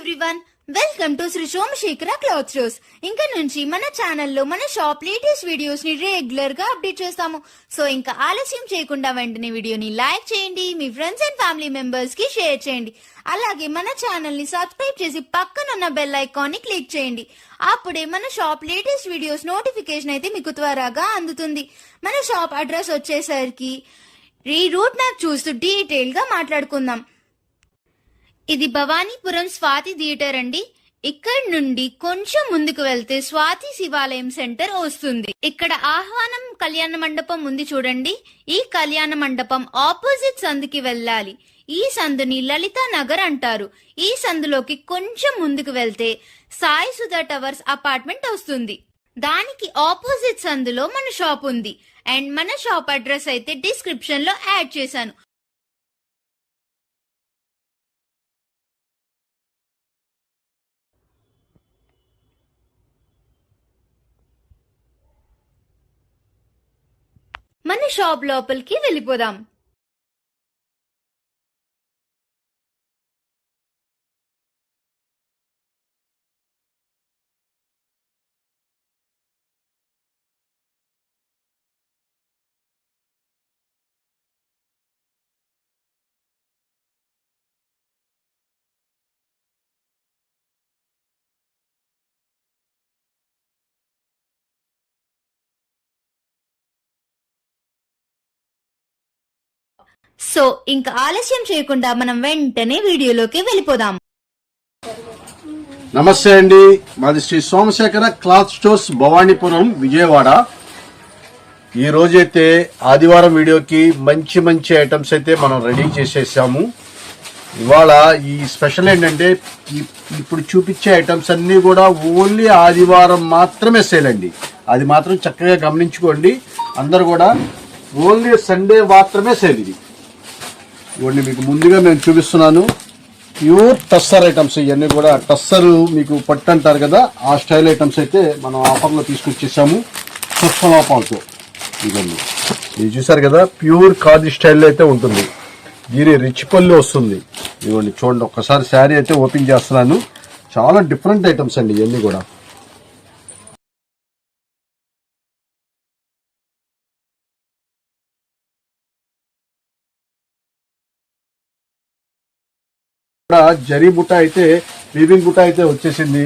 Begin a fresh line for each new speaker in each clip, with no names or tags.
Everyone, welcome to Shri Somashekhara cloth stores. ఇంకా నుంచి మన ఛానల్లో మన షాప్ లేటెస్ట్ వీడియోస్ ని రెగ్యులర్ గా అప్డేట్ చేస్తాము. సో ఇంకా ఆలస్యం చేయకుండా వెంటనే వీడియోని లైక్ చేయండి, మీ ఫ్రెండ్స్ అండ్ ఫ్యామిలీ మెంబర్స్ కి షేర్ చేయండి. అలాగే మన ఛానల్ ని సబ్స్క్రైబ్ చేసి పక్కనున్న బెల్ ఐకాన్ ని క్లిక్ చేయండి. అప్పుడే మన షాప్ లేటెస్ట్ వీడియోస్ నోటిఫికేషన్ అయితే మీకు త్వరగా అందుతుంది. మన షాప్ అడ్రస్ వచ్చేసరికి ఈ రూట్ మ్యాప్ చూస్తూ డీటెయిల్ గా మాట్లాడుకుందాం. ఇది భవానీపురం స్వాతి థియేటర్ అండి. ఇక్కడ నుండి కొంచెం ముందుకు వెళ్తే స్వాతి శివాలయం సెంటర్ వస్తుంది. ఇక్కడ ఆహ్వానం కళ్యాణ మండపం ఉంది చూడండి. ఈ కళ్యాణ మండపం ఆపోజిట్ సందుకి వెళ్ళాలి. ఈ సందుని లలితా నగర్ అంటారు. ఈ సందులోకి కొంచెం ముందుకు వెళ్తే సాయి సుధా టవర్స్ అపార్ట్మెంట్ వస్తుంది. దానికి ఆపోజిట్ సందులో మన షాప్ ఉంది. అండ్ మన షాప్ అడ్రస్ అయితే డిస్క్రిప్షన్ లో యాడ్ చేశాను. మన షాప్ లోపలికి వెళ్ళిపోదాం. సో ఇంకా ఆలస్యం చేయకుండా మనం వెంటనే వీడియోలోకి వెళ్ళిపోదాం.
నమస్తే అండి, మాది శ్రీ సోమశేఖర క్లాత్ స్టోర్స్ భవానీపురం విజయవాడ. ఈ రోజైతే ఆదివారం వీడియోకి మంచి మంచి ఐటమ్స్ అయితే మనం రెడీ చేసేసాము. ఇవాళ ఈ స్పెషల్ ఏంటంటే ఇప్పుడు చూపించే ఐటమ్స్ అన్ని కూడా ఓన్లీ ఆదివారం మాత్రమే సేల్ అండి. అది మాత్రం చక్కగా గమనించుకోండి. అందరు కూడా ఓన్లీ సండే మాత్రమే సేల్. ఇది ఇవన్నీ మీకు ముందుగా నేను చూపిస్తున్నాను. Pure tussar items. ఇవన్నీ కూడా టస్సర్ మీకు పట్టు అంటారు కదా, ఆ స్టైల్ ఐటమ్స్ అయితే మనం ఆఫర్లో తీసుకొచ్చేసాము సూక్ష్మ లోపాలతో. ఇవన్నీ ఇది చూసారు కదా, ప్యూర్ ఖాదీ స్టైల్లో అయితే ఉంటుంది. దీని రిచ్ పళ్ళు వస్తుంది. ఇవన్నీ చూడండి, ఒక్కసారి శారీ అయితే ఓపెన్ చేస్తున్నాను. చాలా డిఫరెంట్ ఐటమ్స్ అండి ఇవన్నీ కూడా. జరీ బుట్ట అయితే వీవింగ్ బుట్ట అయితే వచ్చేసింది.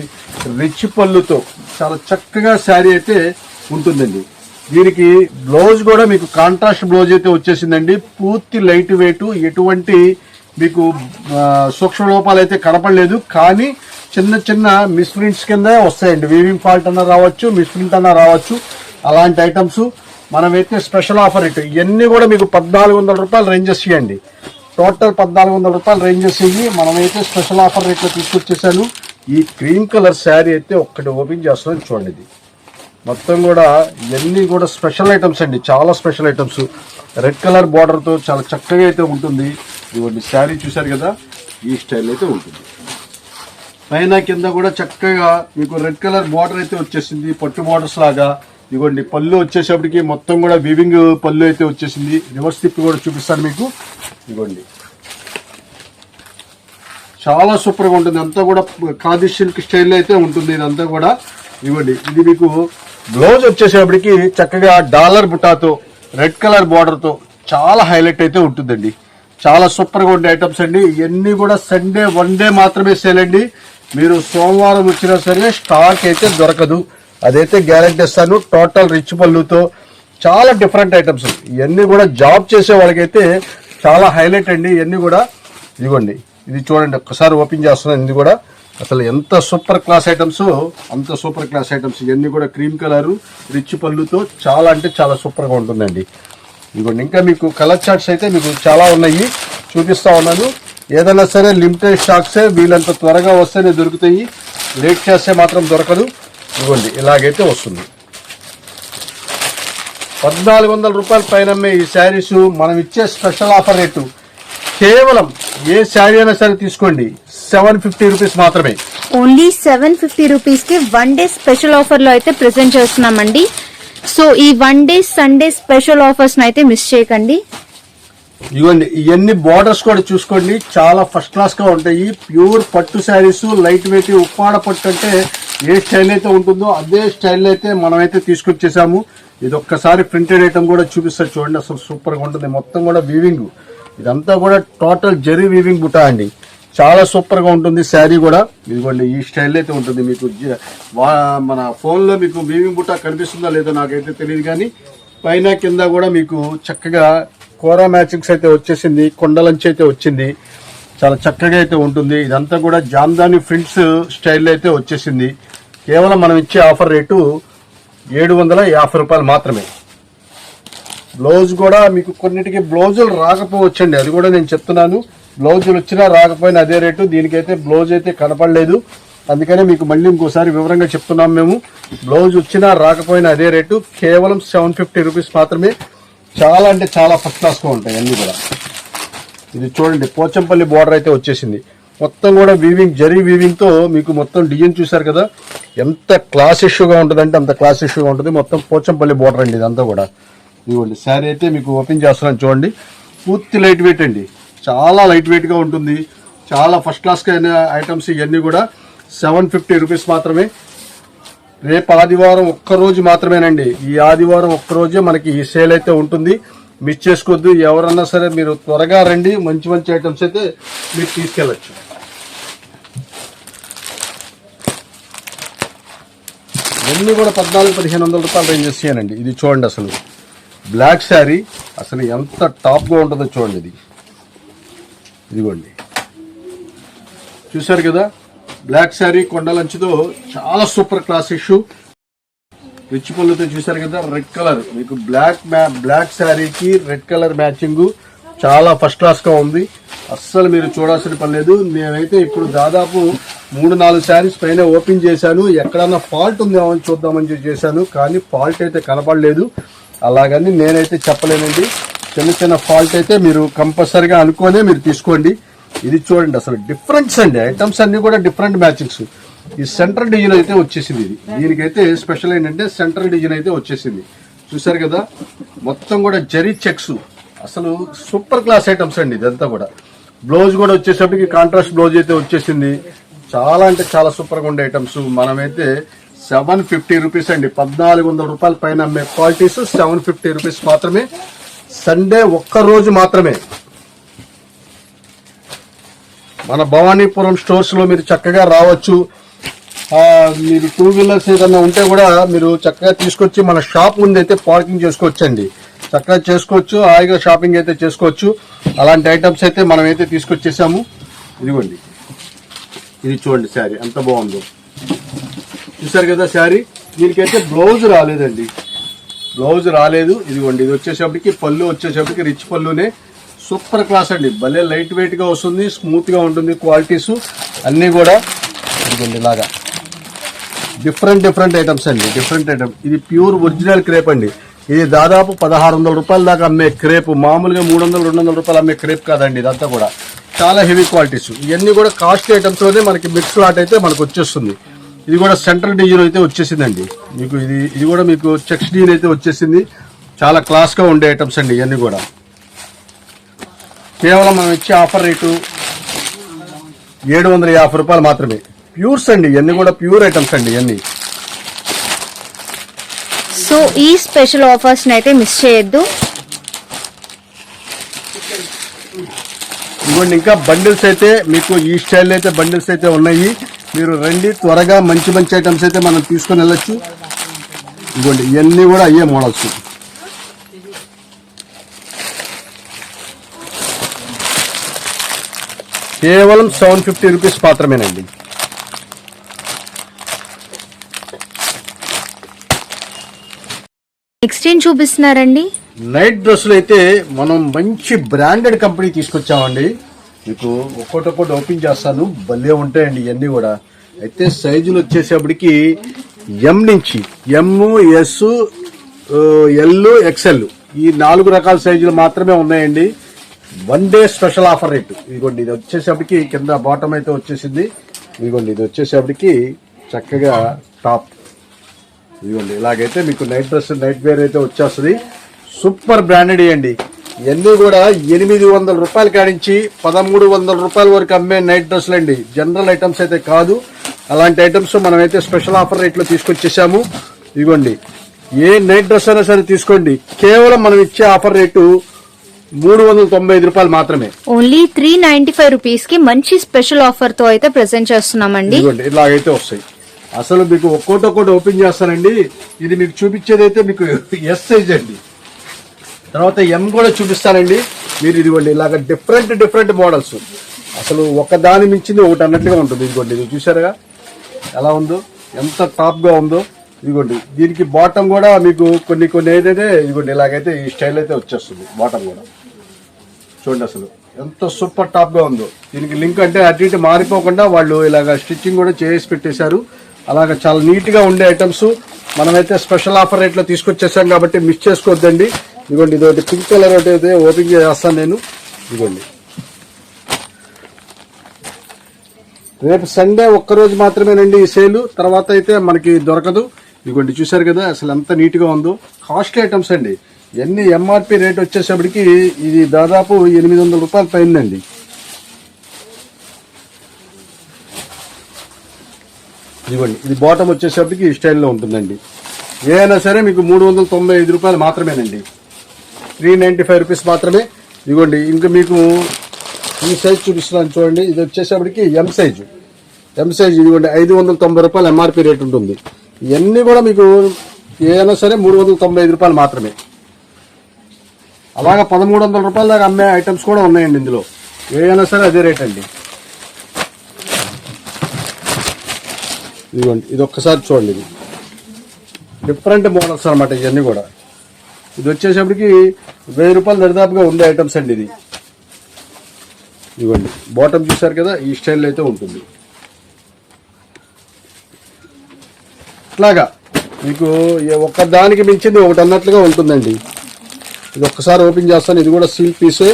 రిచ్ పళ్ళుతో చాలా చక్కగా శారీ అయితే ఉంటుందండి. దీనికి బ్లౌజ్ కూడా మీకు కాంట్రాస్ట్ బ్లౌజ్ అయితే వచ్చేసిందండి. పూర్తి లైట్ వెయిట్, ఎటువంటి మీకు సూక్ష్మ లోపాలు అయితే కనపడలేదు. కానీ చిన్న చిన్న మిస్ప్రింట్స్ కింద వస్తాయండి. వీవింగ్ ఫాల్ట్ అన్నా రావచ్చు, మిస్ప్రింట్ అన్నా రావచ్చు. అలాంటి ఐటమ్స్ మనమైతే స్పెషల్ ఆఫర్ రేట్ ఇవన్నీ కూడా మీకు 1400 రూపాయలు రేంజెస్ ఇవ్వండి. టోటల్ 1400 రూపాయలు రేంజెస్ ఇవి మనమైతే స్పెషల్ ఆఫర్ రేట్లో తీసుకొచ్చేసాను. ఈ క్రీమ్ కలర్ శారీ అయితే ఒక్కటి ఓపెన్ చేస్తున్నాను చూడండి. ఇది మొత్తం కూడా ఇవన్నీ కూడా స్పెషల్ ఐటమ్స్ అండి, చాలా స్పెషల్ ఐటమ్స్. రెడ్ కలర్ బార్డర్తో చాలా చక్కగా అయితే ఉంటుంది. ఇవన్నీ శారీ చూసారు కదా, ఈ స్టైల్ అయితే ఉంటుంది. పైన కింద కూడా చక్కగా మీకు రెడ్ కలర్ బార్డర్ అయితే వచ్చేసింది, పట్టు బార్డర్స్ లాగా. ఇదిగోండి పళ్ళు వచ్చేసేపటికి మొత్తం కూడా వీవింగ్ పళ్ళు అయితే వచ్చేసింది. రివర్స్ తిప్పి కూడా చూపిస్తాను మీకు. ఇదిగోండి చాలా సూపర్ గా ఉంటుంది. అంతా కూడా ఖాదీ సిల్క్ స్టైల్లో అయితే ఉంటుంది ఇదంతా కూడా. ఇవ్వండి, ఇది మీకు బ్లౌజ్ వచ్చేసేపటికి చక్కగా డాలర్ బుటాతో రెడ్ కలర్ బార్డర్ తో చాలా హైలైట్ అయితే ఉంటుందండి. చాలా సూపర్ గా ఉండే ఐటమ్స్ అండి. ఇవన్నీ కూడా సండే వన్ డే మాత్రమే సేల్ అండి. మీరు సోమవారం వచ్చినా సరే స్టాక్ అయితే దొరకదు, అదైతే గ్యారెంటీ ఇస్తాను. టోటల్ రిచ్ పళ్ళుతో చాలా డిఫరెంట్ ఐటమ్స్. ఇవన్నీ కూడా జాబ్ చేసే వాళ్ళకైతే చాలా హైలైట్ అండి. ఇవన్నీ కూడా ఇదిగోండి, ఇది చూడండి, ఒక్కసారి ఓపెన్ చేస్తున్నాను. ఇది కూడా అసలు ఎంత సూపర్ క్లాస్ ఐటమ్స్, అంత సూపర్ క్లాస్ ఐటమ్స్. ఇవన్నీ కూడా క్రీమ్ కలర్ రిచ్ పళ్ళుతో చాలా అంటే చాలా సూపర్ గా ఉంటుందండి. ఇదిగోండి, ఇంకా మీకు కలర్ చార్ట్స్ అయితే మీకు చాలా ఉన్నాయి, చూపిస్తా ఉన్నాను. ఏదైనా సరే లిమిటెడ్ స్టాక్సే, వీళ్ళంత త్వరగా వస్తేనే దొరుకుతాయి, లేట్ చేస్తే మాత్రం దొరకదు. ఇదిగోండి, ఇలాగైతే వస్తుంది. 1400 రూపాయల పైన ఈ శారీస్ మనం ఇచ్చే స్పెషల్ ఆఫర్ రేటు కేవలం ఏ శారీ అయినా సరే తీసుకోండి 750 రూపీస్ మాత్రమే.
ఓన్లీ 750 రూపీస్ కి వన్ డే స్పెషల్ ఆఫర్ లో అయితే ప్రెజెంట్ చేస్తున్నామండి. సో ఈ one day Sunday special offers అయితే మిస్ చేయకండి.
ఇవ్వండి ఇవన్నీ బోర్డర్స్ కూడా చూసుకోండి, చాలా ఫస్ట్ క్లాస్ గా ఉంటాయి. ప్యూర్ పట్టు శారీస్, లైట్ వెయిట్ ఉప్పాడ పట్టు అంటే ఏ స్టైల్ అయితే ఉంటుందో అదే స్టైల్ అయితే మనమైతే తీసుకొచ్చేసాము. ఇది ఒక్కసారి ప్రింటెడ్ ఐటమ్ కూడా చూపిస్తారు చూడండి, అసలు సూపర్ గా ఉంటుంది. మొత్తం కూడా వీవింగ్, ఇదంతా కూడా టోటల్ జరీ వీవింగ్ బుటా అండి, చాలా సూపర్ గా ఉంటుంది శారీ కూడా. ఇదిగోండి ఈ స్టైల్ అయితే ఉంటుంది. మీకు మన ఫోన్ లో మీకు వీవింగ్ బుటా కనిపిస్తుందా లేదో నాకైతే తెలియదు, కానీ పైన కింద కూడా మీకు చక్కగా కోరా మ్యాచింగ్స్ అయితే వచ్చేసింది, కొండలంచి అయితే వచ్చింది, చాలా చక్కగా అయితే ఉంటుంది. ఇదంతా కూడా జామ్దాని ప్రింట్స్ స్టైల్ అయితే వచ్చేసింది. కేవలం మనం ఇచ్చే ఆఫర్ రేటు 750 రూపాయలు మాత్రమే. బ్లౌజ్ కూడా మీకు కొన్నిటికి బ్లౌజులు రాకపోవచ్చండి, అది కూడా నేను చెప్తున్నాను. బ్లౌజులు వచ్చినా రాకపోయినా అదే రేటు. దీనికైతే బ్లౌజ్ అయితే కనపడలేదు, అందుకనే మీకు మళ్ళీ ఇంకోసారి వివరంగా చెప్తున్నాం. మేము బ్లౌజ్ వచ్చినా రాకపోయినా అదే రేటు, కేవలం 750 రూపీస్ మాత్రమే. చాలా అంటే చాలా ఫస్ట్ క్లాస్ గా ఉంటాయి అన్ని కూడా. ఇది చూడండి పోచంపల్లి బోర్డర్ అయితే వచ్చేసింది, మొత్తం కూడా వీవింగ్, జరీ వీవింగ్ తో మీకు మొత్తం డిజైన్ చూసారు కదా, ఎంత క్లాస్ ఇష్యూగా ఉంటుంది అంటే అంత క్లాస్ ఇష్యూగా ఉంటుంది. మొత్తం పోచంపల్లి బోర్డర్ అండి ఇదంతా కూడా. ఇదిగోండి శారీ అయితే మీకు ఓపెన్ చేస్తున్నాను చూడండి, పూర్తి లైట్ వెయిట్ అండి, చాలా లైట్ వెయిట్ గా ఉంటుంది. చాలా ఫస్ట్ క్లాస్ గా ఐటమ్స్ ఇవన్నీ కూడా 750 రూపీస్ మాత్రమే. రేపు ఆదివారం ఒక్కరోజు మాత్రమేనండి, ఈ ఆదివారం ఒక్కరోజే మనకి ఈ సేల్ అయితే ఉంటుంది, మిస్ చేసుకోవద్దు. ఎవరన్నా సరే మీరు త్వరగా రండి, మంచి మంచి ఐటమ్స్ అయితే మీరు తీసుకెళ్ళచ్చు. ఇవన్నీ కూడా 1400-1500 రూపాయలు రేంజ్ చేసానండి. ఇది చూడండి అసలు బ్లాక్ శారీ అసలు ఎంత టాప్ గా ఉంటుందో చూడండి. ఇది ఇదిగోండి చూసారు కదా, బ్లాక్ శారీ కొండలంచుతో చాలా సూపర్ క్లాస్ ఇష్యూ, రిచ్ పళ్ళుతో చూసారు కదా. రెడ్ కలర్ మీకు బ్లాక్ శారీకి రెడ్ కలర్ మ్యాచింగ్ చాలా ఫస్ట్ క్లాస్ గా ఉంది, అస్సలు మీరు చూడాల్సిన పని లేదు. నేనైతే ఇప్పుడు దాదాపు 3-4 శారీస్ పైన ఓపెన్ చేశాను, ఎక్కడన్నా ఫాల్ట్ ఉందేమో అని చూద్దామని చేశాను, కానీ ఫాల్ట్ అయితే కనపడలేదు. అలాగని నేనైతే చెప్పలేనండి, చిన్న చిన్న ఫాల్ట్ అయితే మీరు కంపల్సరీగా అనుకోనే మీరు తీసుకోండి. ఇది చూడండి అసలు డిఫరెన్స్ అండి, ఐటమ్స్ అన్ని కూడా డిఫరెంట్ మ్యాచింగ్స్. ఈ సెంట్రల్ డిజైన్ అయితే వచ్చేసింది, ఇది దీనికైతే స్పెషల్ ఏంటంటే సెంట్రల్ డిజైన్ అయితే వచ్చేసింది. చూసారు కదా మొత్తం కూడా జరీ చెక్స్, అసలు సూపర్ క్లాస్ ఐటమ్స్ అండి ఇదంతా కూడా. బ్లౌజ్ కూడా వచ్చేసరికి కాంట్రాస్ట్ బ్లౌజ్ అయితే వచ్చేసింది, చాలా అంటే చాలా సూపర్ గా ఉండే ఐటమ్స్. మనమైతే 750 రూపీస్ అండి, 1400 రూపాయల పైన అమ్మే క్వాలిటీస్ 750 రూపీస్ మాత్రమే. సండే ఒక్క రోజు మాత్రమే. మన భవానీపురం స్టోర్స్ లో మీరు చక్కగా రావచ్చు. మీరు 2 వీలర్స్ ఏదన్నా ఉంటే కూడా మీరు చక్కగా తీసుకొచ్చి మన షాప్ ముందు అయితే పార్కింగ్ చేసుకోవచ్చు అండి, చక్కగా చేసుకోవచ్చు, హాయిగా షాపింగ్ అయితే చేసుకోవచ్చు. అలాంటి ఐటమ్స్ అయితే మనం అయితే తీసుకొచ్చేసాము. ఇదిగోండి ఇది చూడండి శారీ ఎంత బాగుందో, చూసారు కదా శారీ. దీనికైతే బ్లౌజ్ రాలేదండి, బ్లౌజ్ రాలేదు. ఇదిగోండి ఇది వచ్చేసప్పటికి పళ్ళు వచ్చేసప్పటికి రిచ్ పళ్ళునే, సూపర్ క్లాస్ అండి, భలే లైట్ వెయిట్ గా వస్తుంది, స్మూత్ గా ఉంటుంది. క్వాలిటీస్ అన్ని కూడా ఇదిగోండి ఇలాగా డిఫరెంట్ ఐటమ్స్ అండి, డిఫరెంట్ ఐటమ్. ఇది ప్యూర్ ఒరిజినల్ క్రేప్ అండి, ఇది దాదాపు 1600 రూపాయల దాకా అమ్మే క్రేప్, మామూలుగా 300-200 రూపాయలు అమ్మే క్రేప్ కాదండి. ఇదంతా కూడా చాలా హెవీ క్వాలిటీస్. ఇవన్నీ కూడా కాస్ట్లీ ఐటమ్స్ లోనే మనకి మిక్స్ లాట్ అయితే మనకు వచ్చేస్తుంది. ఇది కూడా సెంట్రల్ డిజైన్ అయితే వచ్చేసిందండి మీకు. ఇది కూడా మీకు చెక్స్ డిజైన్ అయితే వచ్చేసింది, చాలా క్లాస్ గా ఉండే ఐటమ్స్ అండి ఇవన్నీ కూడా. కేవలం మనం ఇచ్చే ఆఫర్ రేటు 750 రూపాయలు మాత్రమే. ప్యూర్స్ అండి ఇవన్నీ కూడా, ప్యూర్ ఐటమ్స్ అండి ఇవన్నీ.
సో ఈ స్పెషల్ ఆఫర్స్ అయితే మిస్ చేయొద్దు.
ఇవ్వండి ఇంకా బండిల్స్ అయితే మీకు ఈ స్టైల్ అయితే బండిల్స్ అయితే ఉన్నాయి, మీరు రండి త్వరగా మంచి మంచి ఐటమ్స్ అయితే మనం తీసుకొని వెళ్ళొచ్చు. ఇవ్వండి ఇవన్నీ కూడా అయ్యే మోడల్స్. కేవలం 750 రూపీస్ మాత్రమేనండి.
నెక్స్ట్ ఏం చూపిస్తున్నారండి?
నైట్ డ్రెస్సులు అయితే మనం మంచి బ్రాండెడ్ కంపెనీ తీసుకొచ్చామండి. మీకు ఒక్కొక్కటి ఓపెన్ చేస్తాను, భలే ఉంటాయండి ఇవన్నీ కూడా. అయితే సైజులు వచ్చేసేపటికి ఎం నుంచి ఎం, ఎస్, ఎల్, ఎక్స్ఎల్ ఈ 4 రకాల సైజులు మాత్రమే ఉన్నాయండి. 1 డే స్పెషల్ ఆఫర్ రేటు. ఇదిగోండి ఇది వచ్చేసేపటికి కింద బాటమ్ అయితే వచ్చేసింది. ఇదిగోండి ఇది వచ్చేసేపటికి చక్కగా టాప్. ఇదిగోండి ఇలాగైతే మీకు నైట్ డ్రెస్, నైట్ వేర్ అయితే వచ్చేస్తుంది. సూపర్ బ్రాండెడ్ అండి, ఇవన్నీ కూడా 800 రూపాయల కాడించి 1300 రూపాయల వరకు అమ్మే నైట్ డ్రెస్సులు అండి. జనరల్ ఐటమ్స్ అయితే కాదు. అలాంటి ఐటమ్స్ మనమైతే స్పెషల్ ఆఫర్ రేట్లో తీసుకొచ్చేసాము. ఇదిగోండి, ఏ నైట్ డ్రెస్ అయినా సరే తీసుకోండి, కేవలం మనం ఇచ్చే ఆఫర్ రేటు 395 రూపాయలు మాత్రమే.
ఓన్లీ 395 రూపీస్ కి మంచి స్పెషల్ ఆఫర్ తో అయితే ప్రెజెంట్ చేస్తున్నామండి.
ఇదిగోండి, ఇలాగైతే వస్తాయి. అసలు మీకు ఒక్కోటి ఓపెన్ చేస్తానండి. ఇది మీకు చూపించేది అయితే మీకు ఎస్ సైజ్ అండి. తర్వాత ఎం కూడా చూపిస్తానండి. మీరు ఇదిగోండి ఇలాగ డిఫరెంట్ మోడల్స్, అసలు ఒకదాని మించింది ఒకటి అన్నట్లుగా ఉంటుంది. ఇదిగోండి, ఇది చూసారుగా ఎలా ఉందో, ఎంత టాప్ గా ఉందో. ఇదిగోండి, దీనికి బాటమ్ కూడా మీకు కొన్ని ఏదైతే ఇదిగోండి ఇలాగైతే ఈ స్టైల్ అయితే వచ్చేస్తుంది. బాటమ్ కూడా చూడండి అసలు ఎంత సూపర్ టాప్ గా ఉందో. దీనికి లింక్ అంటే అటు ఇటు మారిపోకుండా వాళ్ళు ఇలాగ స్టిచ్చింగ్ కూడా చేసి పెట్టేశారు. అలాగ చాలా నీట్ గా ఉండే ఐటమ్స్ మనమైతే స్పెషల్ ఆఫర్ రేట్ లో తీసుకొచ్చేసాం కాబట్టి మిస్ చేసుకోవద్దండి. ఇదిగోండి, ఇది పింక్ కలర్ ఒకటి అయితే ఓపెన్ చేస్తాను నేను. ఇదిగోండి, రేపు సండే ఒక్కరోజు మాత్రమేనండి ఈ సేల్, తర్వాత అయితే మనకి దొరకదు. ఇదిగోండి, చూసారు కదా అసలు ఎంత నీట్ గా ఉందో. కాస్ట్లీ ఐటమ్స్ అండి. ఎన్ని ఎంఆర్పి రేట్ వచ్చేసప్పటికి ఇది దాదాపు 800 రూపాయలు పైందండి. ఇదిగోండి, ఇది బాటమ్ వచ్చేసప్పటికి ఈ స్టైల్లో ఉంటుందండి. ఏదైనా సరే మీకు 395 రూపాయలు మాత్రమేనండి. 395 రూపీస్ మాత్రమే. ఇదిగోండి, ఇంకా మీకు ఈ సైజ్ చూపిస్తున్నాను చూడండి. ఇది వచ్చేసప్పటికి ఎం సైజ్. ఇదిగోండి 590 రూపాయలు ఎంఆర్పి రేట్ ఉంటుంది. ఇవన్నీ కూడా మీకు ఏదైనా సరే 395 రూపాయలు మాత్రమే. అలాగా 1300 రూపాయల దాకా అమ్మే ఐటమ్స్ కూడా ఉన్నాయండి ఇందులో. ఏదైనా సరే అదే రేట్ అండి. ఇదిగోండి, ఇది ఒక్కసారి చూడండి. ఇది డిఫరెంట్ మోడల్స్ అనమాట ఇవన్నీ కూడా. ఇది వచ్చేసప్పటికి 1000 రూపాయలు దరిదాపుగా ఉండే ఐటమ్స్ అండి ఇది. ఇదిగోండి, బాటమ్ చూసారు కదా ఈ స్టైల్ అయితే ఉంటుంది. ఇట్లాగా మీకు ఒక్క దానికి మించింది ఒకటి అన్నట్లుగా ఉంటుందండి. ఇది ఒక్కసారి ఓపెన్ చేస్తాను. ఇది కూడా సీల్ పీసే,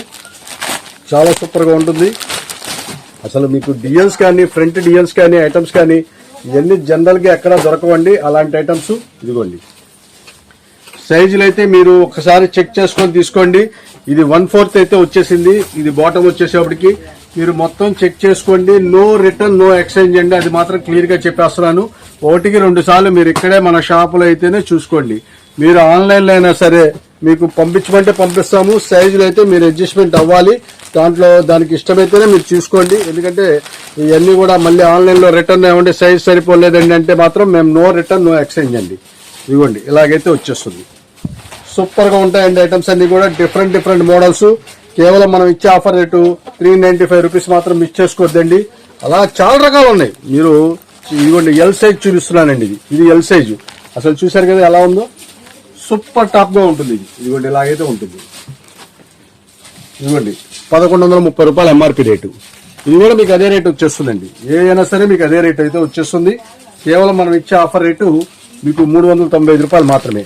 చాలా సూపర్ గా ఉంటుంది. అసలు మీకు డిజైన్స్ కానీ ఫ్రంట్ డిజైన్స్ కానీ ఐటమ్స్ కానీ ఇవన్నీ జనరల్ గా ఎక్కడా దొరకవండి అలాంటి ఐటమ్స్. ఇదిగోండి, సైజులు అయితే మీరు ఒకసారి చెక్ చేసుకొని తీసుకోండి. ఇది 1/4 అయితే వచ్చేసింది. ఇది బాటమ్ వచ్చేసేపటికి మీరు మొత్తం చెక్ చేసుకోండి. నో రిటర్న్, నో ఎక్స్చేంజ్ అండి. అది మాత్రం క్లియర్ గా చెప్పేస్తున్నాను. 1-2 సార్లు మీరు ఇక్కడే మన షాపులో అయితేనే చూసుకోండి. మీరు ఆన్లైన్ లో అయినా సరే మీకు పంపించమంటే పంపిస్తాము. సైజులు అయితే మీరు అడ్జస్ట్మెంట్ అవ్వాలి. దాంట్లో దానికి ఇష్టమైతేనే మీరు చూసుకోండి. ఎందుకంటే ఇవన్నీ కూడా మళ్ళీ ఆన్లైన్ లో రిటర్న్ ఏమంటే సైజ్ సరిపోలేదండి అంటే మాత్రం మేము నో రిటర్న్, నో ఎక్స్చేంజ్ అండి. ఇదిగోండి, ఇలాగైతే వచ్చేస్తుంది. సూపర్ గా ఉంటాయండి ఐటమ్స్ అన్ని కూడా. Different models. కేవలం మనం ఇచ్చే ఆఫర్ రేటు 395 రూపీస్ మాత్రం మిస్ చేసుకోవద్దండి. అలా చాలా రకాలు ఉన్నాయి. మీరు ఇదిగోండి ఎల్ సైజ్ చూపిస్తున్నానండి. ఇది ఎల్ సైజు. అసలు చూసారు కదా ఎలా ఉందో, సూపర్ టాప్ గా ఉంటుంది. ఇదిగోండి, ఇలాగైతే ఉంటుంది. ఇదిగోండి 1130 రూపాయలు ఎంఆర్పి రేటు. ఇది కూడా మీకు అదే రేట్ వచ్చేస్తుందండి. ఏదైనా సరే మీకు అదే రేట్ అయితే వచ్చేస్తుంది. కేవలం మనం ఇచ్చే ఆఫర్ రేటు మీకు 395 రూపాయలు మాత్రమే.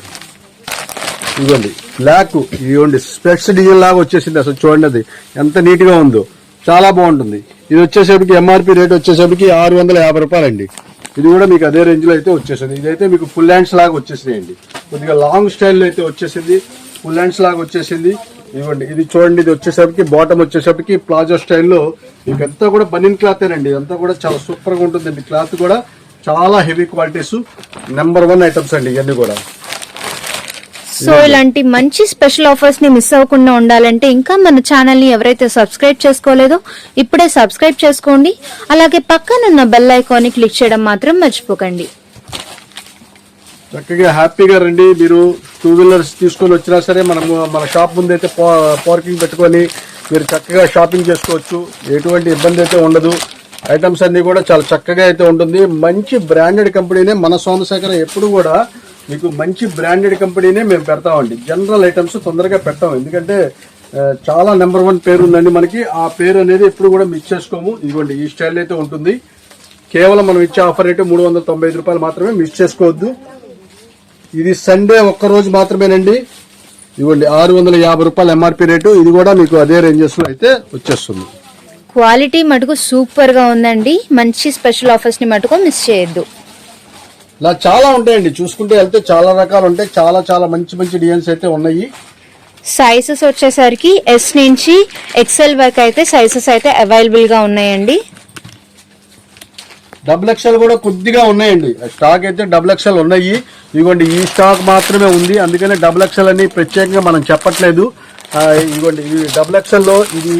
ఇదిగోండి బ్లాక్, ఇదిగోండి స్పెక్స్ డిజైన్ లాగా వచ్చేసింది. అసలు చూడండి అది ఎంత నీట్ గా ఉందో, చాలా బాగుంటుంది. ఇది వచ్చేసరికి ఎంఆర్పి రేట్ వచ్చేసరికి 650 రూపాయలు అండి. ఇది కూడా మీకు అదే రేంజ్ లో అయితే వచ్చేసింది. ఇదైతే మీకు ఫుల్ హ్యాండ్స్ లాగా వచ్చేసినాయండి. కొద్దిగా లాంగ్ స్టైల్ అయితే వచ్చేసింది, ఫుల్ హ్యాండ్స్ లాగా వచ్చేసింది. ఇదిగోండి, ఇది చూడండి. ఇది వచ్చేసరికి బాటమ్ వచ్చేసరికి ప్లాజో స్టైల్లో మీకు అంతా కూడా బనియన్ క్లాత్ అండి. అంతా కూడా చాలా సూపర్ గా ఉంటుందండి. క్లాత్ కూడా చాలా హెవీ క్వాలిటీస్, నెంబర్ 1 ఐటమ్స్ అండి ఇవన్నీ కూడా.
సో ఇలాంటి మంచి స్పెషల్ ఆఫర్స్ ని మిస్ అవ్వకుండా ఉండాలంటే ఇంకా మన ఛానల్ ని ఎవరైతే సబ్స్క్రైబ్ చేసుకోలేదో ఇప్పుడే సబ్స్క్రైబ్ చేసుకోండి. అలాగే పక్కనున్న బెల్ ఐకాన్ ని క్లిక్ చేయడం మాత్రం మర్చిపోకండి.
చక్కగా హ్యాపీగా రండి. మీరు 2 వీలర్స్ తీసుకొని వచ్చినా సరే మనము మన షాప్ ముందు అయితే పార్కింగ్ పెట్టుకొని మీరు చక్కగా షాపింగ్ చేసుకోవచ్చు. ఎటువంటి ఇబ్బంది అయితే ఉండదు. ఐటమ్స్ అన్ని కూడా చాలా చక్కగా అయితే ఉంటుంది. మంచి బ్రాండెడ్ కంపెనీనే మన సోమశేఖర్ ఎప్పుడు కూడా మీకు మంచి బ్రాండెడ్ కంపెనీనే మేము పెడతామండి. జనరల్ ఐటమ్స్ తొందరగా పెట్టాం. ఎందుకంటే చాలా నెంబర్ 1 పేరు ఉందండి మనకి. ఆ పేరు అనేది ఎప్పుడు కూడా మిస్ చేసుకోము. ఇదిగోండి, ఈ స్టైల్ అయితే ఉంటుంది. కేవలం మనం ఇచ్చే ఆఫర్ రేటు 395 రూపాయలు మాత్రమే, మిస్ చేసుకోవద్దు. ఇది సండే ఒక్క రోజు మాత్రమేనండి. ఇదిగోండి 650 రూపాయలు ఎంఆర్పి రేటు. ఇది కూడా మీకు అదే రేంజెస్ లో అయితే వచ్చేస్తుంది.
క్వాలిటీ మటుకు సూపర్ గా ఉందండి. మంచి స్పెషల్ ఆఫర్స్ ని మటుకు మిస్ చేయొద్దు.
ఇలా చాలా ఉంటాయండి. చూసుకుంటే వెళ్తే చాలా రకాలు ఉంటాయి. చాలా మంచి డిజైన్స్ అయితే ఉన్నాయి.
సైజెస్ వచ్చేసరికి ఎస్ నుంచి ఎక్సెల్ వరకు అయితే సైజెస్ అయితే అవైలబుల్ గా ఉన్నాయండి.
XXL కూడా కొద్దిగా ఉన్నాయండి. స్టాక్ అయితే XXL ఉన్నాయి. ఇదిగోండి ఈ స్టాక్ మాత్రమే ఉంది, అందుకనే XXL అని ప్రత్యేకంగా మనం చెప్పట్లేదు. ఇదిగోండి ఈ XXL లో ఇది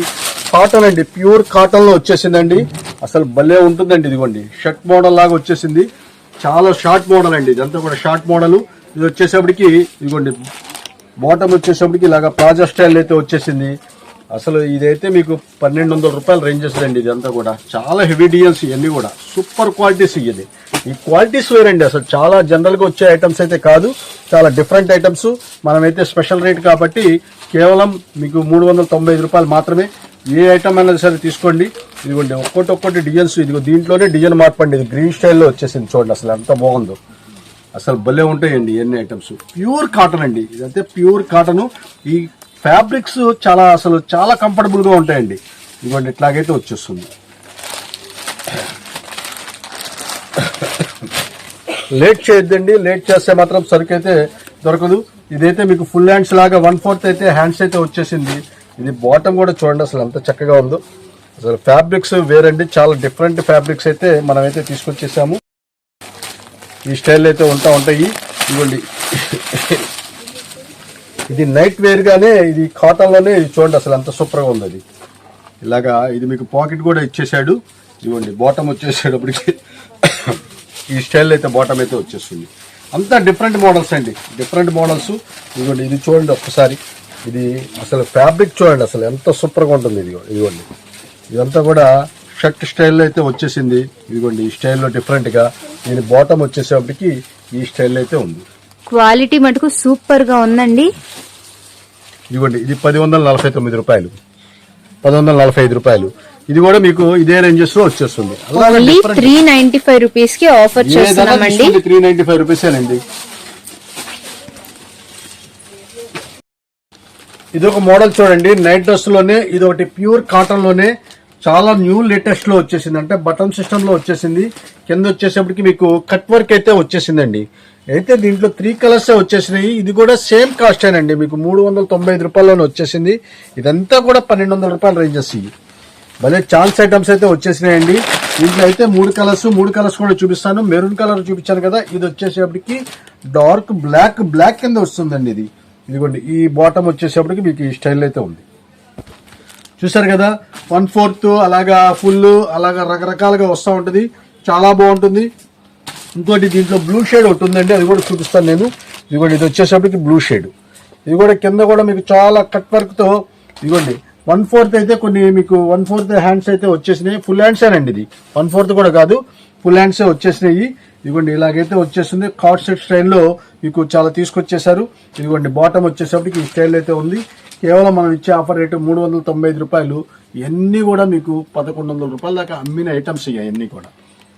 కాటన్ అండి, ప్యూర్ కాటన్ లో వచ్చేసిందండి. అసలు భలే ఉంటుందండి. ఇదిగోండి షర్ట్ మోడల్ లాగా వచ్చేసింది, చాలా షార్ట్ మోడల్ అండి. ఇదంతా కూడా షార్ట్ మోడల్. ఇది వచ్చేసప్పటికి ఇదిగోండి బాటమ్ వచ్చేసప్పటికి ఇలాగా ప్లాజా స్టైల్ అయితే వచ్చేసింది. అసలు ఇదైతే మీకు 1200 రూపాయల రేంజెస్ అండి. ఇదంతా కూడా చాలా హెవీ డిజైన్స్, ఇవన్నీ కూడా సూపర్ క్వాలిటీస్. ఇవి ఈ క్వాలిటీస్ వేరండి, అసలు చాలా జనరల్ గా వచ్చే ఐటమ్స్ అయితే కాదు, చాలా డిఫరెంట్ ఐటమ్స్. మనమైతే స్పెషల్ రేట్ కాబట్టి కేవలం మీకు 395 రూపాయలు మాత్రమే. ఏ ఐటమ్ అయినా సరే తీసుకోండి. ఇదిగోండి ఒక్కొక్కటి డిజైన్స్. ఇదిగో దీంట్లోనే డిజైన్ మార్పండి, ఇది గ్రీన్ స్టైల్లో వచ్చేసింది చూడండి. అసలు ఎంత బాగుందో, అసలు భలే ఉంటాయండి ఎన్ని ఐటమ్స్. ప్యూర్ కాటన్ అండి, ఇదంతే ప్యూర్ కాటన్. ఈ ఫ్యాబ్రిక్స్ చాలా కంఫర్టబుల్ గా ఉంటాయండి. ఇదిగోండి ఇట్లాగైతే వచ్చేస్తుంది. లేట్ చేయొద్దండి, లేట్ చేస్తే మాత్రం సరుకు అయితే దొరకదు. ఇదైతే మీకు ఫుల్ హ్యాండ్స్ లాగా 1/4 అయితే హ్యాండ్స్ అయితే వచ్చేసింది. ఇది బాటమ్ కూడా చూడండి అసలు ఎంత చక్కగా ఉందో. అసలు ఫ్యాబ్రిక్స్ వేరండి, చాలా డిఫరెంట్ ఫ్యాబ్రిక్స్ అయితే మనమైతే తీసుకొచ్చేసాము. ఈ స్టైల్ అయితే ఉంటాయి. ఇదిగోండి ఇది నైట్ వేర్ గానే, ఇది కాటన్ లోనే. ఇది చూడండి అసలు ఎంత సూపర్ గా ఉంది. అది ఇలాగా ఇది మీకు పాకెట్ కూడా ఇచ్చేసాడు. ఇదిగోండి బాటమ్ వచ్చేసేటప్పటికి ఈ స్టైల్ అయితే బాటమ్ అయితే వచ్చేస్తుంది. అంతా డిఫరెంట్ మోడల్స్ అండి, డిఫరెంట్ మోడల్స్. ఇదిగోండి ఇది చూడండి ఒక్కసారి, ఇది అసలు ఫ్యాబ్రిక్ చూడండి అసలు ఎంత సూపర్ గా ఉంటుంది. ఇదిగోండి ఇదంతా కూడా షర్ట్ స్టైల్లో అయితే వచ్చేసింది. ఇదిగోండి ఈ స్టైల్లో డిఫరెంట్ గా. దీని బాటమ్ వచ్చేసేపటికి ఈ స్టైల్ అయితే ఉంది.
క్వాలిటీ మటుకు సూపర్ గా ఉందండి.
ఇదిగోండి ఇది 1149 రూపాయలు, 1145 రూపాయలు. ఇది కూడా మీకు ఇదే రేంజెస్ లో వచ్చేస్తుంది.
395 రూపీస్ కి ఆఫర్ చేస్తున్నామండి.
395 రూపీసేనండి. ఇది ఒక మోడల్ చూడండి, నైట్ డ్రెస్ లోనే. ఇది ఒకటి ప్యూర్ కాటన్ లోనే, చాలా న్యూ లేటెస్ట్ లో వచ్చేసింది. అంటే బటన్ సిస్టమ్ లో వచ్చేసింది. కింద వచ్చేసేపటికి మీకు కట్ వర్క్ అయితే వచ్చేసిందండి. అయితే దీంట్లో 3 కలర్స్ వచ్చేసినాయి. ఇది కూడా సేమ్ కాస్ట్ అండి, మీకు 395 రూపాయల్లోనే వచ్చేసింది. ఇదంతా కూడా 1200 రూపాయల రేంజెస్. ఇవి భలే ఛాన్స్ ఐటమ్స్ అయితే వచ్చేసినాయండి. దీంట్లో అయితే 3 కలర్స్ కూడా చూపిస్తాను. మెరూన్ కలర్ చూపించాను కదా, ఇది వచ్చేసేపటికి డార్క్ బ్లాక్ కింద వస్తుందండి. ఇదిగోండి ఈ బాటమ్ వచ్చేసేపటికి మీకు ఈ స్టైల్ అయితే ఉంది. చూసారు కదా, 1/4 అలాగా ఫుల్ అలాగా రకరకాలుగా వస్తూ ఉంటది, చాలా బాగుంటుంది. ఇంకోటి దీంట్లో బ్లూ షేడ్ ఒకటి ఉందండి, అది కూడా చూపిస్తాను నేను. ఇదిగోండి ఇది వచ్చేసరికి బ్లూ షేడ్. ఇది కూడా కింద కూడా మీకు చాలా కట్ వర్క్ తో. ఇదిగోండి 1/4 అయితే కొన్ని మీకు 1/4 హ్యాండ్స్ అయితే వచ్చేసినాయి. ఫుల్ హ్యాండ్స్ అండి, ఇది 1/4 కూడా కాదు, ఫుల్ హ్యాండ్స్ వచ్చేసినాయి. ఇదిగోండి ఇలాగైతే వచ్చేస్తుంది. కార్డ్ సెట్ స్టైల్లో మీకు చాలా తీసుకొచ్చేసారు. ఇదిగోండి బాటమ్ వచ్చేసరికి ఈ స్టైల్ అయితే ఉంది. కేవలం మనం ఇచ్చే ఆఫర్ రేటు 395 రూపాయలు. ఇవన్నీ కూడా మీకు 1100 రూపాయల దాకా అమ్మిన ఐటమ్స్ ఇవన్నీ కూడా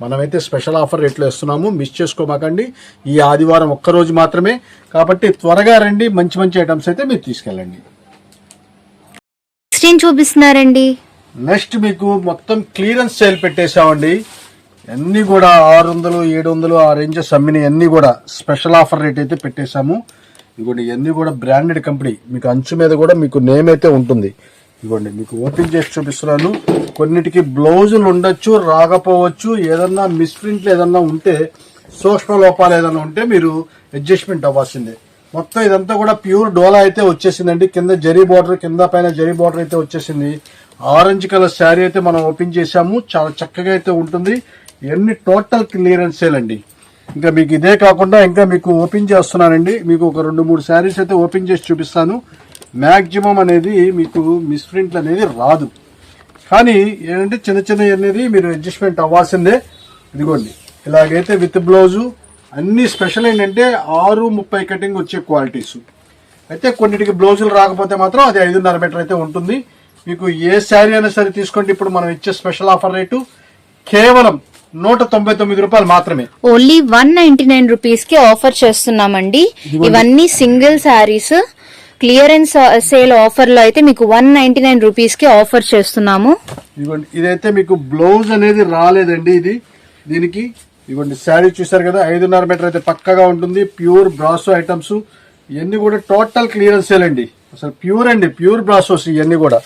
మనమైతే స్పెషల్ ఆఫర్ రేట్లో ఇస్తున్నాము. మిస్ చేసుకోమాకండి. ఈ ఆదివారం ఒక్కరోజు మాత్రమే కాబట్టి త్వరగా రండి, మంచి ఐటమ్స్ అయితే మీరు తీసుకెళ్ళండి.
చూపిస్తున్నారండి.
నెక్స్ట్ మీకు మొత్తం క్లియరెన్స్ సేల్ పెట్టేశామండి. అన్ని కూడా 600, 700 ఆ రేంజెస్ అమ్మిన అన్ని కూడా స్పెషల్ ఆఫర్ రేట్ అయితే పెట్టేశాము. ఇదిగోండి ఇవన్నీ కూడా బ్రాండెడ్ కంపెనీ. మీకు అంచు మీద కూడా మీకు నేమ్ అయితే ఉంటుంది. ఇదిగోండి మీకు ఓపెన్ చేసి చూపిస్తున్నాను. కొన్నిటికి బ్లౌజులు ఉండొచ్చు, రాకపోవచ్చు. ఏదన్నా మిస్ప్రింట్లు ఏదన్నా ఉంటే, సూక్ష్మ లోపాలు ఏదన్నా ఉంటే మీరు అడ్జస్ట్మెంట్ అవ్వాల్సిందే. మొత్తం ఇదంతా కూడా ప్యూర్ డోలా అయితే వచ్చేసిందండి. కింద జరీ బార్డర్, కింద పైన జరీ బార్డర్ అయితే వచ్చేసింది. ఆరెంజ్ కలర్ శారీ అయితే మనం ఓపెన్ చేసాము. చాలా చక్కగా అయితే ఉంటుంది. ఇవన్నీ టోటల్ క్లియరెన్స్ సేల్ అండి. ఇంకా మీకు ఇదే కాకుండా ఇంకా మీకు ఓపెన్ చేస్తున్నానండి. మీకు ఒక 2-3 శారీస్ అయితే ఓపెన్ చేసి చూపిస్తాను. మ్యాక్సిమం అనేది మీకు మిస్ప్రింట్లు అనేది రాదు, కానీ ఏంటంటే చిన్న అనేది మీరు అడ్జస్ట్మెంట్ అవ్వాల్సిందే. ఇదిగోండి ఇలాగైతే విత్ బ్లౌజు అన్ని స్పెషల్ ఏంటంటే 6:30 కటింగ్ వచ్చే క్వాలిటీస్. అయితే కొన్నిటికి బ్లౌజులు రాకపోతే మాత్రం అది 5.5 మీటర్ అయితే ఉంటుంది. మీకు ఏ శారీ అయినా సరే తీసుకోండి. ఇప్పుడు మనం ఇచ్చే స్పెషల్ ఆఫర్ రేటు కేవలం 199 రూపాయలు మాత్రమే.
ఓన్లీ 199 రూపీస్ కి ఆఫర్ చేస్తున్నామండి. ఇవన్నీ single saris. Clearance sale offer లో అయితే మీకు 199 రూపీస్ కి ఆఫర్ చేస్తున్నాము.
ఇదిగోండి ఇదైతే మీకు బ్లౌజ్ అనేది రాలేదండి. దీనికి ఇదిగోండి శారీ చూసారు కదా, 5.5 మీటర్ అయితే పక్కగా ఉంటుంది. ప్యూర్ బ్రాసో ఐటమ్స్ ఇవన్నీ కూడా టోటల్ క్లియరెన్స్ సేల్ అండి. అసలు ప్యూర్ అండి, ప్యూర్ బ్రాసోస్ ఇవన్నీ కూడా.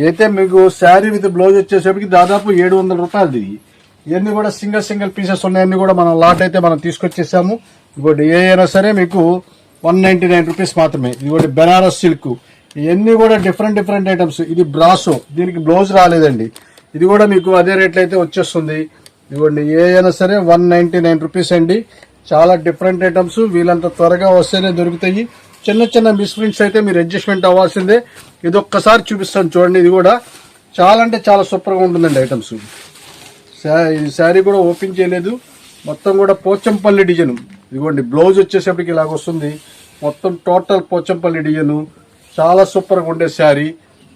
అయితే మీకు శారీ విత్ బ్లౌజ్ వచ్చేసరికి దాదాపు 700 రూపాయలు దిగి. ఇవన్నీ కూడా సింగిల్ పీసెస్ ఉన్నాయన్నీ కూడా మనం లాట్ అయితే మనం తీసుకొచ్చేసాము. ఇంకోటి ఏ అయినా సరే మీకు 199 రూపీస్ మాత్రమే. ఇదిగోటి బెనారస్ సిల్క్, ఇవన్నీ కూడా డిఫరెంట్ ఐటమ్స్. ఇది బ్రాసో, దీనికి బ్లౌజ్ రాలేదండి. ఇది కూడా మీకు అదే రేట్లు అయితే వచ్చేస్తుంది. ఇదిగోండి ఏ అయినా సరే 199 రూపీస్ అండి. చాలా డిఫరెంట్ ఐటమ్స్, వీళ్ళంత త్వరగా వస్తేనే దొరుకుతాయి. చిన్న మిస్ప్రింట్స్ అయితే మీరు అడ్జస్ట్మెంట్ అవ్వాల్సిందే. ఇది ఒక్కసారి చూపిస్తాను చూడండి. ఇది కూడా చాలా అంటే చాలా సూపర్ గా ఉంటుందండి ఐటమ్స్. ఈ శారీ కూడా ఓపెన్ చేయలేదు, మొత్తం కూడా పోచంపల్లి డిజైన్. ఇదిగోండి బ్లౌజ్ వచ్చేసరికి ఇలాగ వస్తుంది, మొత్తం టోటల్ పోచంపల్లి డిజైన్. చాలా సూపర్ గా ఉండే శారీ.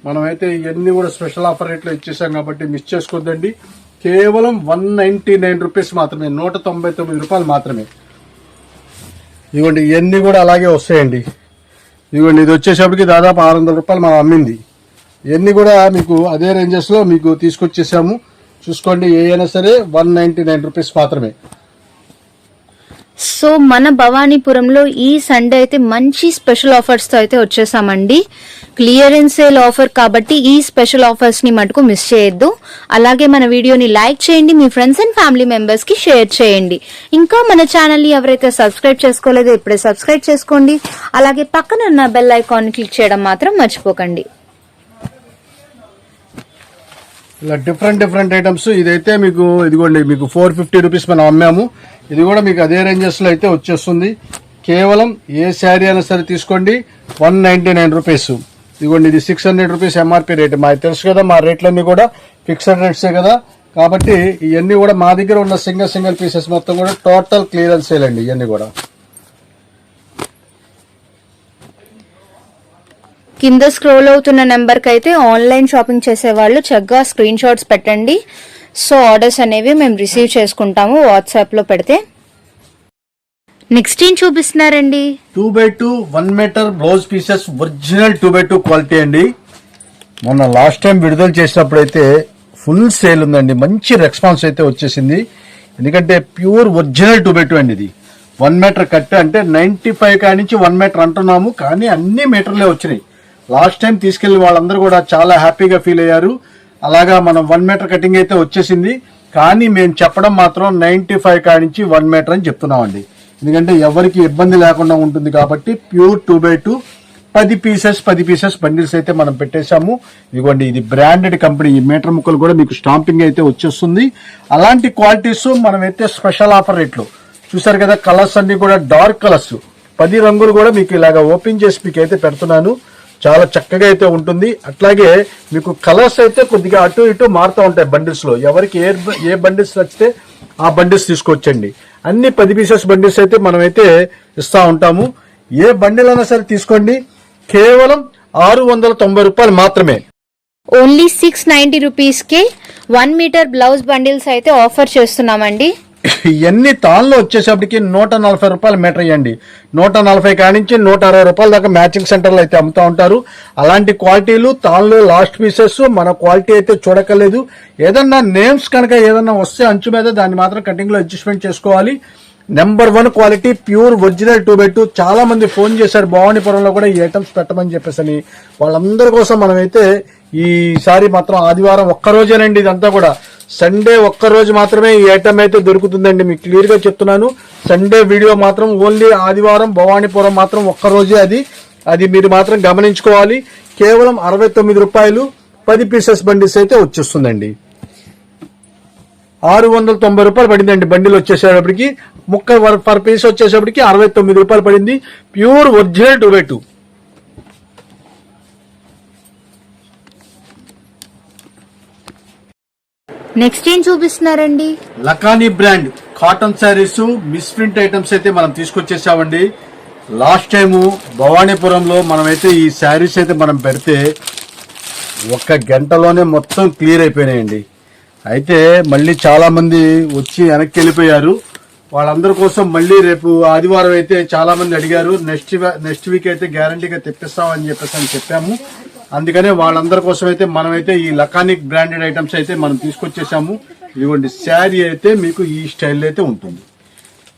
మనమైతే ఇవన్నీ కూడా స్పెషల్ ఆఫర్ రేట్లో ఇచ్చేసాం కాబట్టి మిస్ చేసుకోవద్దండి. కేవలం 199 రూపీస్ మాత్రమే, 199 రూపాయలు మాత్రమే. ఇదిగోండి ఇవన్నీ కూడా అలాగే వస్తాయండి. ఇదిగోండి ఇది వచ్చేసరికి దాదాపు 600 రూపాయలు మనం అమ్మింది. ఇవన్నీ కూడా మీకు అదే రేంజెస్ లో మీకు తీసుకొచ్చేసాము. చూసుకోండి ఏ అయినా సరే 199 రూపీస్ మాత్రమే.
సో మన భవానీపురంలో ఈ సండే అయితే మంచి స్పెషల్ ఆఫర్స్ తో అయితే వచ్చేసామండి. క్లియరెన్స్ సేల్ ఆఫర్ కాబట్టి ఈ స్పెషల్ ఆఫర్స్ ని మటుకు మిస్ చేయొద్దు. అలాగే మన వీడియోని లైక్ చేయండి, మీ ఫ్రెండ్స్ అండ్ ఫ్యామిలీ మెంబర్స్ కి షేర్ చేయండి. ఇంకా మన ఛానల్ ని ఎవరైతే సబ్స్క్రైబ్ చేసుకోలేదో ఇప్పుడే సబ్స్క్రైబ్ చేసుకోండి. అలాగే పక్కన ఉన్న బెల్ ఐకాన్ క్లిక్ చేయడం మాత్రం మర్చిపోకండి.
ఇలా డిఫరెంట్ ఐటమ్స్. ఇదైతే మీకు ఇదిగోండి మీకు 450 రూపీస్ మనం అమ్మాము. ఇది కూడా మీకు అదే రేంజెస్ లో అయితే వచ్చేస్తుంది. కేవలం ఏ శారీ అయినా సరే తీసుకోండి 199 రూపీస్. ఇదిగోండి ఇది 600 రూపీస్ ఎంఆర్పీ రేట్. మాకు తెలుసు కదా, మా రేట్లన్నీ కూడా ఫిక్స్డ్ రేట్సే కదా. కాబట్టి ఇవన్నీ కూడా మా దగ్గర ఉన్న సింగిల్ పీసెస్ మొత్తం కూడా టోటల్ క్లియరెన్స్ సేల్ అండి. ఇవన్నీ కూడా
కింద స్క్రోల్ అవుతున్న నెంబర్ కి అయితే ఆన్లైన్ షాపింగ్ చేసే వాళ్ళు చక్కగా స్క్రీన్ షాట్స్ పెట్టండి. సో ఆర్డర్స్ అనేవి మేము రిసీవ్ చేసుకుంటాము వాట్సాప్ లో పెడితే. నెక్స్ట్ ఏం చూపిస్తున్నారండి?
2x2 1 meter blouse pieces, original 2x2 quality అండి. మొన్న లాస్ట్ టైం విడుదల చేసినప్పుడు అయితే ఫుల్ సేల్ ఉందండి, మంచి రెస్పాన్స్ అయితే వచ్చేసింది. ఎందుకంటే ప్యూర్ ఒరిజినల్ 2x2 అండి. ఇది 1 మీటర్ కట్ అంటే 95 కాడి నుంచి 1 మీటర్ అంటున్నాము, కానీ అన్ని మీటర్లే వచ్చినాయి. లాస్ట్ టైం తీసుకెళ్లిన వాళ్ళందరూ కూడా చాలా హ్యాపీగా ఫీల్ అయ్యారు. అలాగా మనం 1 మీటర్ కటింగ్ అయితే వచ్చేసింది, కానీ మేము చెప్పడం మాత్రం 95 కాడి నుంచి 1 మీటర్ అని చెప్తున్నామండి. ఎందుకంటే ఎవరికి ఇబ్బంది లేకుండా ఉంటుంది కాబట్టి ప్యూర్ 2x2 10 పీసెస్ బండిల్స్ అయితే మనం పెట్టేశాము. ఇదిగోండి ఇది బ్రాండెడ్ కంపెనీ. ఈ మీటర్ ముక్కలు కూడా మీకు స్టాంపింగ్ అయితే వచ్చేస్తుంది. అలాంటి క్వాలిటీస్ మనమైతే స్పెషల్ ఆఫర్ రేట్లు చూసారు కదా. కలర్స్ అన్ని కూడా డార్క్ కలర్స్, 10 రంగులు కూడా మీకు ఇలాగా ఓపెన్ చేసి మీకు అయితే పెడుతున్నాను. చాలా చక్కగా అయితే ఉంటుంది. అట్లాగే మీకు కలర్స్ అయితే కొద్దిగా అటు ఇటు మారుతూ ఉంటాయి బండిల్స్ లో. ఎవరికి ఏ బండిల్స్ నచ్చితే ఆ బండిల్స్ తీసుకొచ్చండి. అన్ని 10 పీసెస్ బండిల్స్ అయితే మనమైతే ఇస్తా ఉంటాము. ఏ బండిల్ అయినా సరే తీసుకోండి, కేవలం 690 రూపాయలు మాత్రమే.
ఓన్లీ 690 రూపీస్ కి 1 మీటర్ బ్లౌజ్ బండిల్స్ అయితే ఆఫర్ చేస్తున్నామండి.
ఇవన్నీ తాన్లో వచ్చేసప్పటికి 140 రూపాయలు మీటర్ అయ్యండి. 140 కాడి నుంచి 160 రూపాయల దాకా మ్యాచింగ్ సెంటర్లో అయితే అమ్ముతూ ఉంటారు. అలాంటి క్వాలిటీలు తాన్లో లాస్ట్ పీసెస్. మన క్వాలిటీ అయితే చూడక్కర్లేదు. ఏదన్నా నేమ్స్ కనుక ఏదన్నా వస్తే అంచు మీద దాన్ని మాత్రం కటింగ్ లో అడ్జస్ట్మెంట్ చేసుకోవాలి. Number 1 quality pure original 2x2. చాలా మంది ఫోన్ చేశారు భవానీపురంలో కూడా ఈ ఐటమ్స్ పెట్టమని చెప్పేసి. వాళ్ళందరి కోసం మనమైతే ఈసారి మాత్రం ఆదివారం ఒక్కరోజేనండి, ఇదంతా కూడా సండే ఒక్కరోజు మాత్రమే ఈ ఐటమ్ అయితే దొరుకుతుందండి. మీకు క్లియర్ గా చెప్తున్నాను. సండే వీడియో మాత్రం ఓన్లీ ఆదివారం భవానీపురం మాత్రం ఒక్కరోజే. అది మీరు మాత్రం గమనించుకోవాలి. కేవలం 69 రూపాయలు 10 పీసెస్ బండిల్స్ అయితే వచ్చేస్తుందండి. 690 రూపాయలు పడిందండి బండిల్ వచ్చేసేటప్పటికి. ముక్క పర్ పీస్ వచ్చేసేపటికి 69 రూపాయలు పడింది. Pure original 2x2.
నెక్స్ట్ ఏం చూపిస్తున్నారండి?
లకానీ brand cotton saris, misprint items అయితే మనం తీసుకొచ్చేసామండి. లాస్ట్ టైము భవానీపురంలో మనమైతే ఈ శారీస్ అయితే మనం పెడితే 1 గంటలోనే మొత్తం క్లియర్ అయిపోయినాయండి. అయితే మళ్ళీ చాలా మంది వచ్చి వెనక్కి వెళ్ళిపోయారు. వాళ్ళందరి కోసం మళ్ళీ రేపు ఆదివారం అయితే చాలా మంది అడిగారు. నెక్స్ట్ వీక్ అయితే గ్యారంటీగా తెప్పిస్తామని చెప్పేసి చెప్పాము. అందుకనే వాళ్ళందరి కోసం అయితే మనమైతే ఈ లకానిక్ బ్రాండెడ్ ఐటమ్స్ అయితే మనం తీసుకొచ్చేసాము. ఇదిగోండి శారీ అయితే మీకు ఈ స్టైల్ అయితే ఉంటుంది.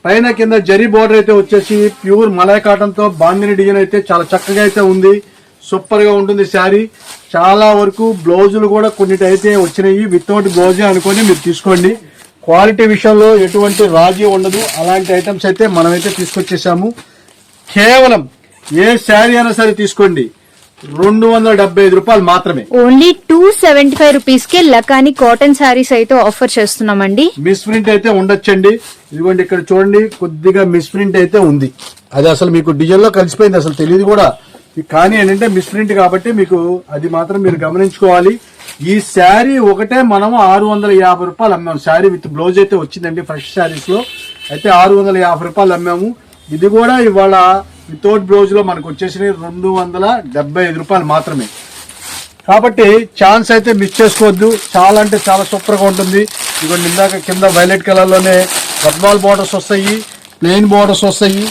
పైన కింద జరీ బోర్డర్ అయితే వచ్చేసి ప్యూర్ మలై కాటన్ తో బాందిని డిజైన్ అయితే చాలా చక్కగా అయితే ఉంది. సూపర్ గా ఉంటుంది శారీ. చాలా వరకు బ్లౌజులు కూడా కొన్నిటైతే వచ్చినాయి, వితౌట్ బ్లౌజే అనుకొని మీరు తీసుకోండి. క్వాలిటీ విషయంలో ఎటువంటి రాజీ ఉండదు. అలాంటి ఐటమ్స్ అయితే మనమైతే తీసుకొచ్చేసాము. కేవలం ఏ శారీ అయినా సరే తీసుకోండి, 275 రూపాయలు మాత్రమే.
ఓన్లీ 275 రూపీస్ కే లకాని కాటన్ శారీస్ అయితే ఆఫర్ చేస్తున్నామండి.
మిస్ ప్రింట్ అయితే ఉండొచ్చండి. ఇదిగోండి ఇక్కడ చూడండి, కొద్దిగా మిస్ ప్రింట్ అయితే ఉంది. అది అసలు మీకు డిజైన్ లో కలిసిపోయింది, అసలు తెలియదు కూడా. కానీ ఏంటంటే మిస్ ప్రింట్ కాబట్టి మీకు అది మాత్రం మీరు గమనించుకోవాలి. ఈ శారీ ఒకటే మనం 650 రూపాయలు అమ్మాము. శారీ విత్ బ్లౌజ్ అయితే వచ్చిందండి ఫ్రెష్ శారీస్ లో అయితే 650 రూపాయలు అమ్మాము. ఇది కూడా ఇవాళ వితౌట్ బ్లౌజ్ లో మనకు వచ్చేసి 275 రూపాయలు మాత్రమే. కాబట్టి ఛాన్స్ అయితే మిస్ చేసుకోవద్దు. చాలా అంటే చాలా సూపర్ గా ఉంటుంది. ఇదిగోండి ఇందాక కింద వైలెట్ కలర్ లోనే గద్వాల్ బోర్డర్స్ వస్తాయి, ప్లెయిన్ బోర్డర్స్ వస్తాయి,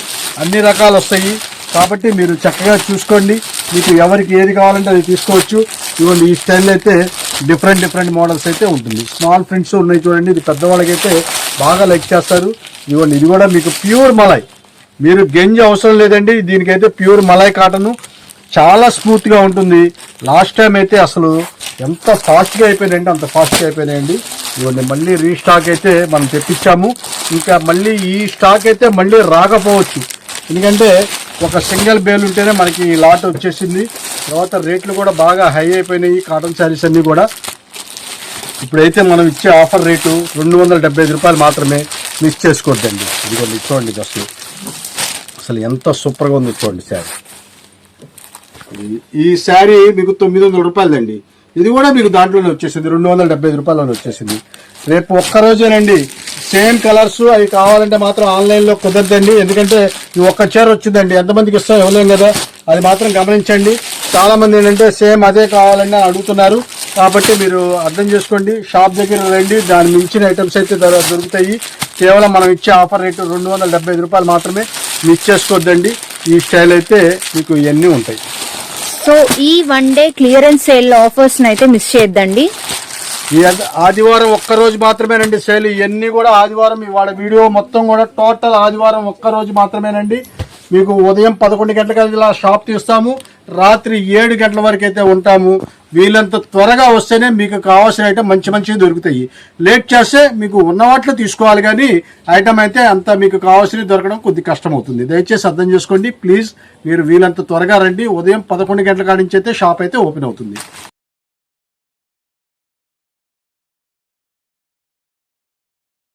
అన్ని రకాలు వస్తాయి. కాబట్టి మీరు చక్కగా చూసుకోండి, మీకు ఎవరికి ఏది కావాలంటే అది తీసుకోవచ్చు. ఇదిగోండి ఈ స్టైల్ అయితే డిఫరెంట్ మోడల్స్ అయితే ఉంటుంది. స్మాల్ ప్రింట్స్ ఉన్నాయి చూడండి, ఇది పెద్దవాళ్ళకైతే బాగా లైక్ చేస్తారు. ఇదిగోండి ఇది కూడా మీకు ప్యూర్ మలాయ్, మీరు గంజి అవసరం లేదండి. దీనికైతే ప్యూర్ మలాయ్ కాటన్, చాలా స్మూత్ గా ఉంటుంది. లాస్ట్ టైం అయితే అసలు ఎంత ఫాస్ట్ గా అయిపోయినాయండి, అంత ఫాస్ట్ గా అయిపోయినాయండి. ఇవన్నీ మళ్ళీ రీస్టాక్ అయితే మనం తెప్పించాము. ఇంకా మళ్ళీ ఈ స్టాక్ అయితే మళ్ళీ రాకపోవచ్చు, ఎందుకంటే ఒక సింగిల్ బేల్ ఉంటేనే మనకి ఈ లాట్ వచ్చేసింది. తర్వాత రేట్లు కూడా బాగా హై అయిపోయినాయి కాటన్ శారీస్ అన్ని కూడా. ఇప్పుడైతే మనం ఇచ్చే ఆఫర్ రేటు 275 రూపాయలు మాత్రమే. మిస్ చేసుకోవద్దండి. ఇదిగోండి చూడండి అసలు ఎంత సూపర్ గా ఉంది చూడండి శారీ. ఈ శారీ మీకు 900 రూపాయలండి. ఇది కూడా మీకు దాంట్లోనే వచ్చేసింది, 275 రూపాయలని వచ్చేసింది. రేపు ఒక్కరోజేనండి. సేమ్ కలర్స్ అవి కావాలంటే మాత్రం ఆన్లైన్ లో కుదరదండి, ఎందుకంటే ఈ ఒక్క చీర వచ్చిందండి, ఎంతమందికి ఇస్తాం ఇవ్వలేం కదా, అది మాత్రం గమనించండి. చాలా మంది ఏంటంటే సేమ్ అదే కావాలని అడుగుతున్నారు. కాబట్టి మీరు అర్థం చేసుకోండి, షాప్ దగ్గర రండి, దాని మించిన ఐటమ్స్ అయితే దొరుకుతాయి. కేవలం మనం ఇచ్చే ఆఫర్ రేటు 275 రూపాయలు మాత్రమే. మిస్ చేసుకోవద్దండి. ఈ స్టైల్ అయితే మీకు ఇవన్నీ ఉంటాయి.
సో ఈ 1 డే క్లియరెన్స్ సేల్ ఆఫర్స్ అయితే మిస్ చేయొద్దండి.
ఈ ఆదివారం ఒక్కరోజు మాత్రమేనండి సేల్. ఇవన్నీ కూడా ఆదివారం, ఇవాళ వీడియో మొత్తం కూడా టోటల్ ఆదివారం ఒక్కరోజు మాత్రమేనండి. మీకు ఉదయం 11 గంటలకు ఇలా షాప్ తీస్తాము, రాత్రి 7 గంటల వరకు అయితే ఉంటాము. వీళ్ళంత త్వరగా వస్తేనే మీకు కావాల్సిన ఐటమ్ మంచివి దొరుకుతాయి. లేట్ చేస్తే మీకు ఉన్న వాటిలో తీసుకోవాలి, కానీ ఐటమ్ అయితే అంత మీకు కావాల్సినవి దొరకడం కొద్ది కష్టం అవుతుంది. దయచేసి అర్థం చేసుకోండి ప్లీజ్. మీరు వీళ్ళంత త్వరగా రండి. ఉదయం 11 గంటల కాడి నుంచి అయితే షాప్ అయితే ఓపెన్ అవుతుంది.